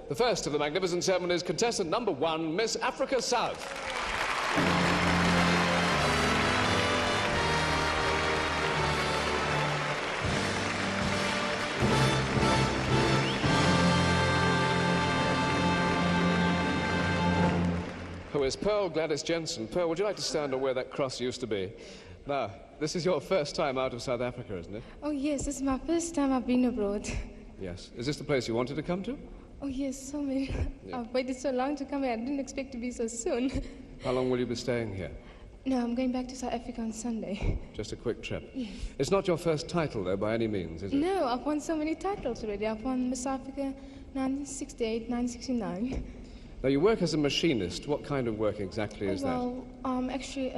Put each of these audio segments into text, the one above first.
The first of the Magnificent Seven is contestant number 1, Miss Africa South. Who is Pearl Gladys Jensen. Pearl, would you like to stand on where that cross used to be? Now, this is your first time out of South Africa, isn't it? Oh, yes, this is my first time I've been abroad. Yes. Is this the place you wanted to come to? Oh, yes, so many. Yeah. I've waited so long to come here. I didn't expect to be so soon. How long will you be staying here? No, I'm going back to South Africa on Sunday. Just a quick trip? Yes. It's not your first title, though, by any means, is it? No, I've won so many titles already. I've won Miss Africa 1968, 1969. Now, you work as a machinist. What kind of work exactly is that? Well, I'm actually,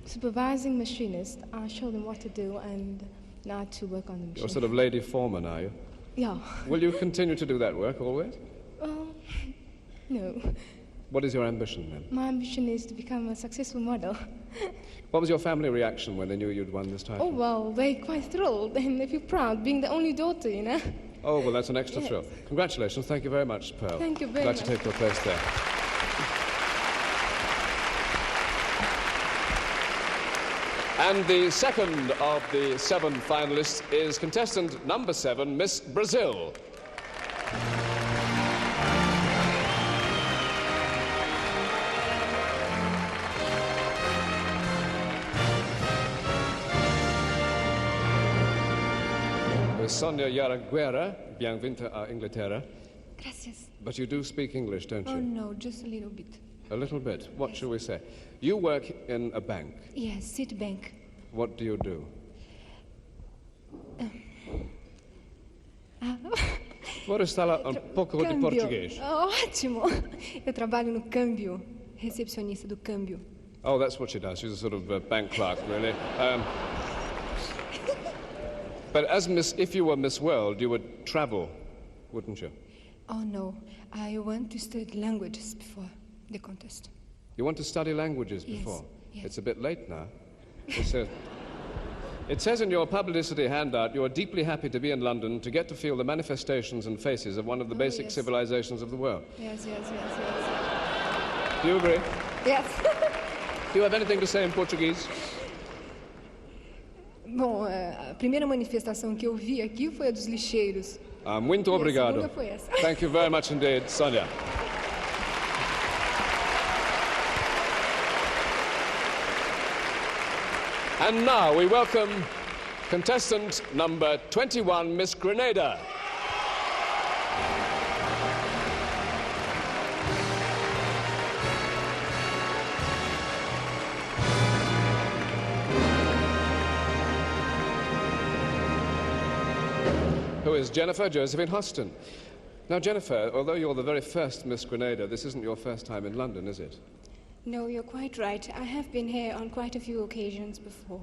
supervising machinist. I show them what to do and not to work on the machine. You're sort of lady foreman, are you? Yeah. Will you continue to do that work always? No. What is your ambition, then? My ambition is to become a successful model. What was your family reaction when they knew you'd won this title? Oh, well, they're quite thrilled, and they feel proud, being the only daughter, you know. Oh, well, that's an extra Yes. thrill. Congratulations. Thank you very much, Pearl. Thank you very Glad much. to take your place there. And the second of the 7 finalists is contestant number 7, Miss Brazil. Sonia Yaraguera, bem-vinda a Inglaterra. Gracias. But you do speak English, don't you? Oh, no, just a little bit. A little bit. What shall we say? You work in a bank. Yes, Citibank. What do you do? Vamos falar pouco de português. Ótimo. Eu trabalho no câmbio, recepcionista do câmbio. Oh, that's what she does. She's a sort of bank clerk, really. But if you were Miss World, you would travel, wouldn't you? Oh, no. I want to study languages before the contest. You want to study languages Yes, before? yes. It's a bit late now. It says in your publicity handout, you are deeply happy to be in London to get to feel the manifestations and faces of one of the basic yes. civilizations of the world. Yes. Do you agree? Yes. Do you have anything to say in Portuguese? Bom, a primeira manifestação que eu vi aqui foi a dos lixeiros. Muito obrigado. E a segunda foi essa. Thank you very much indeed, Sonia. And now we welcome contestant number 21, Miss Grenada. Who is Jennifer Josephine Huston. Now, Jennifer, although you're the very first Miss Grenada, this isn't your first time in London, is it? No, you're quite right. I have been here on quite a few occasions before.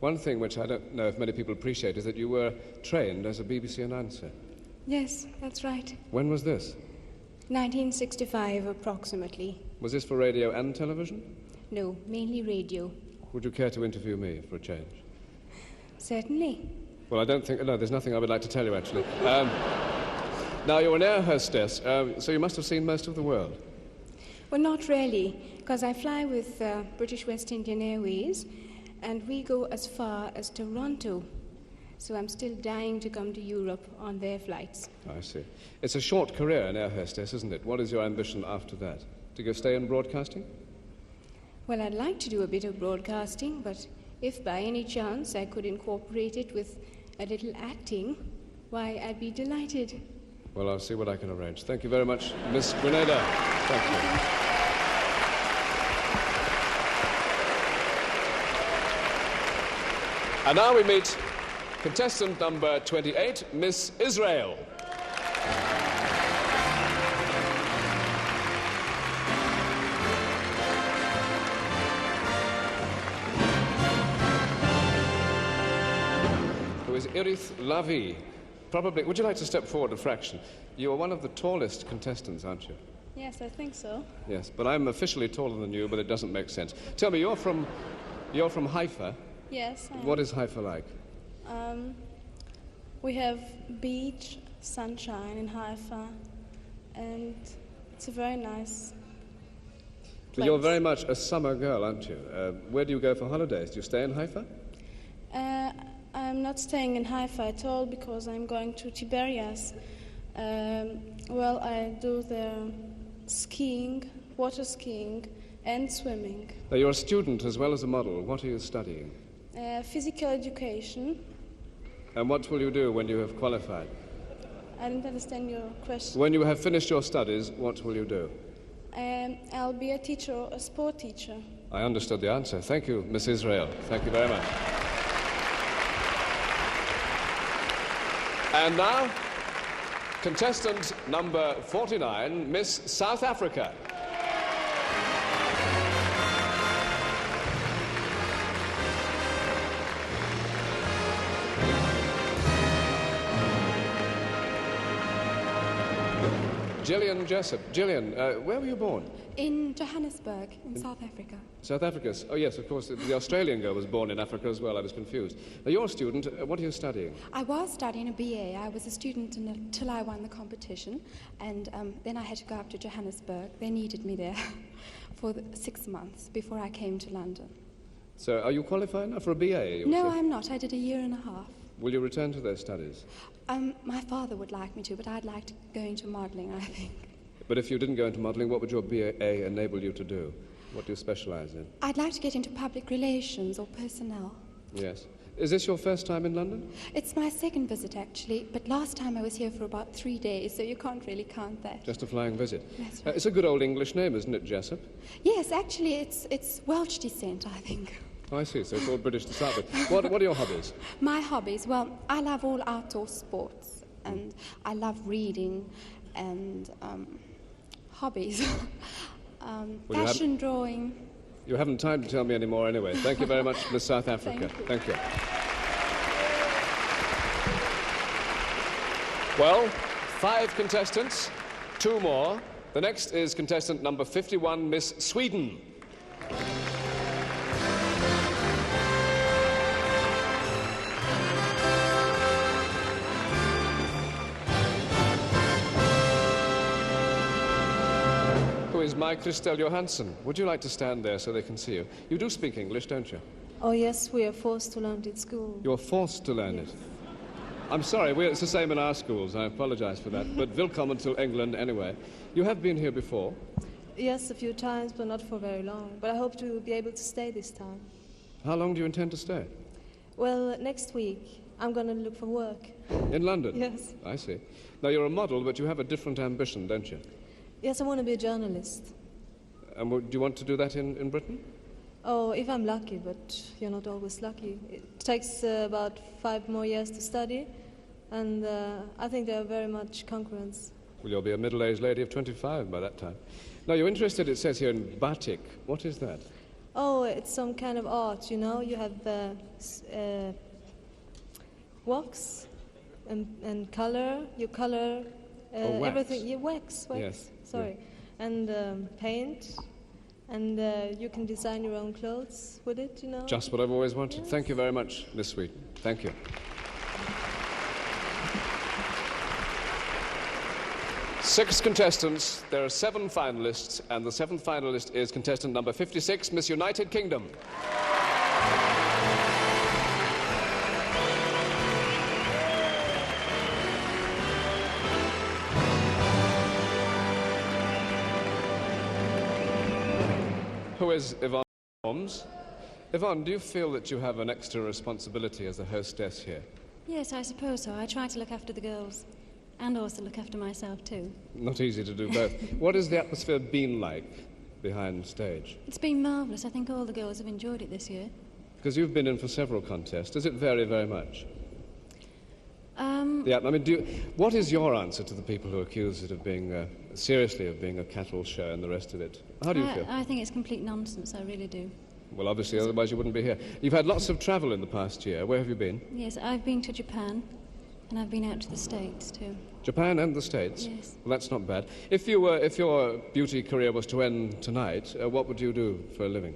One thing which I don't know if many people appreciate is that you were trained as a BBC announcer. Yes, that's right. When was this? 1965, approximately. Was this for radio and television? No, mainly radio. Would you care to interview me for a change? Certainly. Well, I don't think... No, there's nothing I would like to tell you, actually. Now, you're an air hostess, so you must have seen most of the world. Well, not really, because I fly with British West Indian Airways, and we go as far as Toronto. So I'm still dying to come to Europe on their flights. I see. It's a short career, an air hostess, isn't it? What is your ambition after that? To go stay in broadcasting? Well, I'd like to do a bit of broadcasting, but if by any chance I could incorporate it with a little acting, why, I'd be delighted. Well, I'll see what I can arrange. Thank you very much, Miss Grenada. Thank you. And now we meet contestant number 28, Miss Israel. Who is Irith Lavi. Probably, would you like to step forward a fraction? You are one of the tallest contestants, aren't you? Yes, I think so. Yes, but I'm officially taller than you, but it doesn't make sense. Tell me, you're from Haifa? Yes, I am. What is Haifa like? We have beach sunshine in Haifa, and it's a very nice So you're place. very much a summer girl, aren't you? Where do you go for holidays? Do you stay in Haifa? I'm not staying in Haifa at all because I'm going to Tiberias. Well, I do the skiing, water skiing, and swimming. Now, you're a student as well as a model. What are you studying? Physical education. And what will you do when you have qualified? I didn't understand your question. When you have finished your studies, what will you do? I'll be a teacher, a sport teacher. I understood the answer. Thank you, Miss Israel. Thank you very much. And now, contestant number 49, Miss South Africa. Gillian Jessup. Gillian, where were you born? In Johannesburg, in South Africa. South Africa. Oh, yes, of course. The Australian girl was born in Africa as well. I was confused. Now, you're a student. What are you studying? I was studying a BA. I was a student until I won the competition, and then I had to go up to Johannesburg. They needed me there for 6 months before I came to London. So, are you qualified now for a BA? No, I'm not. I did a year and a half. Will you return to those studies? My father would like me to, but I'd like to go into modelling, I think. But if you didn't go into modelling, what would your BA enable you to do? What do you specialise in? I'd like to get into public relations or personnel. Yes. Is this your first time in London? It's my second visit, actually, but last time I was here for about 3 days, so you can't really count that. Just a flying visit. That's right. It's a good old English name, isn't it, Jessup? Yes, actually, it's Welsh descent, I think. Oh, I see. So it's all British to start with. What are your hobbies? My hobbies, well, I love all outdoor sports, and I love reading, and hobbies. Fashion drawing. You haven't time to tell me any more anyway. Thank you very much, Miss South Africa. Thank you. Well, 5 contestants, 2 more. The next is contestant number 51, Miss Sweden. Who is my Christel Johansson? Would you like to stand there so they can see you? You do speak English, don't you? Oh yes, we are forced to learn it at school. You're forced to learn it. I'm sorry, it's the same in our schools. I apologise for that. But willkommen to England anyway. You have been here before. Yes, a few times, but not for very long. But I hope to be able to stay this time. How long do you intend to stay? Well, next week I'm going to look for work. In London? Yes. I see. Now, you're a model, but you have a different ambition, don't you? Yes, I want to be a journalist. And do you want to do that in Britain? Oh, if I'm lucky, but you're not always lucky. It takes about 5 more years to study, and I think there are very much concurrence. Well, you'll be a middle-aged lady of 25 by that time. Now, you're interested, it says here, in batik. What is that? Oh, it's some kind of art, you know. You have wax and color. You color wax. everything. You wax. Yes, Sorry, yeah. And paint, and you can design your own clothes with it, you know. Just what I've always wanted. Yes. Thank you very much, Miss Sweden. Thank you. 6 contestants, there are 7 finalists, and the 7th finalist is contestant number 56, Miss United Kingdom. Who is Yvonne Holmes? Yvonne, do you feel that you have an extra responsibility as a hostess here? Yes, I suppose so. I try to look after the girls and also look after myself too. Not easy to do both. What has the atmosphere been like behind stage? It's been marvellous. I think all the girls have enjoyed it this year. Because you've been in for several contests. Does it vary very much? Yeah, I mean, what is your answer to the people who accuse it of being, seriously, of being a cattle show and the rest of it? How do you feel? I think it's complete nonsense, I really do. Well, obviously, otherwise you wouldn't be here. You've had lots of travel in the past year. Where have you been? Yes, I've been to Japan and I've been out to the States too. Japan and the States? Yes. Well, that's not bad. If your beauty career was to end tonight, what would you do for a living?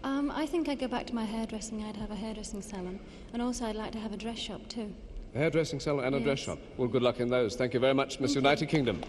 I think I'd go back to my hairdressing. I'd have a hairdressing salon. And also I'd like to have a dress shop too. A hairdressing salon and a dress shop. Well, good luck in those. Thank you very much, Miss United Kingdom.